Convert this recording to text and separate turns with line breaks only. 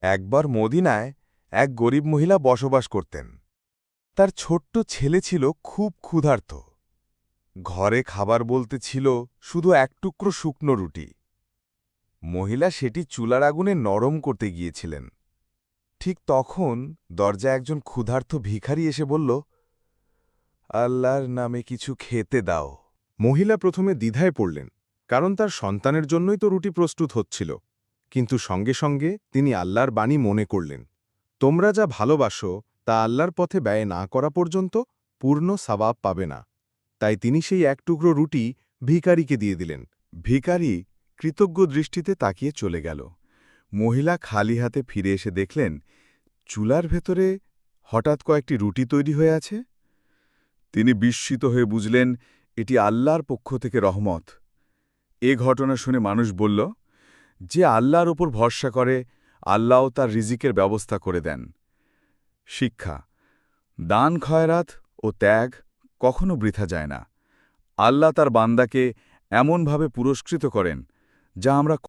একবার মদিনায় এক গরিব মহিলা বসবাস করতেন। তার ছোট্ট ছেলে ছিল খুব ক্ষুধার্ত। ঘরে খাবার বলতে ছিল শুধু এক টুকরো শুকনো রুটি। মহিলা সেটি চুলার আগুনে নরম করতে গিয়েছিলেন। ঠিক তখন দরজায় একজন ক্ষুধার্ত ভিখারি এসে বলল, আল্লাহর নামে কিছু খেতে দাও।
মহিলা প্রথমে দ্বিধায় পড়লেন, কারণ তার সন্তানের জন্যই তো রুটি প্রস্তুত হচ্ছিল। কিন্তু সঙ্গে সঙ্গে তিনি আল্লাহর বাণী মনে করলেন, তোমরা যা ভালোবাসো তা আল্লাহর পথে ব্যয় না করা পর্যন্ত পূর্ণ সওয়াব পাবে না। তাই তিনি সেই এক টুকরো রুটি ভিখারিকে দিয়ে দিলেন।
ভিখারি কৃতজ্ঞ দৃষ্টিতে তাকিয়ে চলে গেল। মহিলা খালি হাতে ফিরে এসে দেখলেন চুলার ভেতরে হঠাৎ কয়েকটি রুটি তৈরি হয়ে আছে। তিনি বিস্মিত হয়ে বুঝলেন এটি আল্লাহর পক্ষ থেকে রহমত। এ ঘটনা শুনে মানুষ বলল, যে আল্লাহর ওপর ভরসা করে আল্লাহও তার রিজিকের ব্যবস্থা করে দেন। শিক্ষা: দান খয়রাত ও ত্যাগ কখনো বৃথা যায় না। আল্লাহ তার বান্দাকে এমনভাবে পুরস্কৃত করেন যা আমরা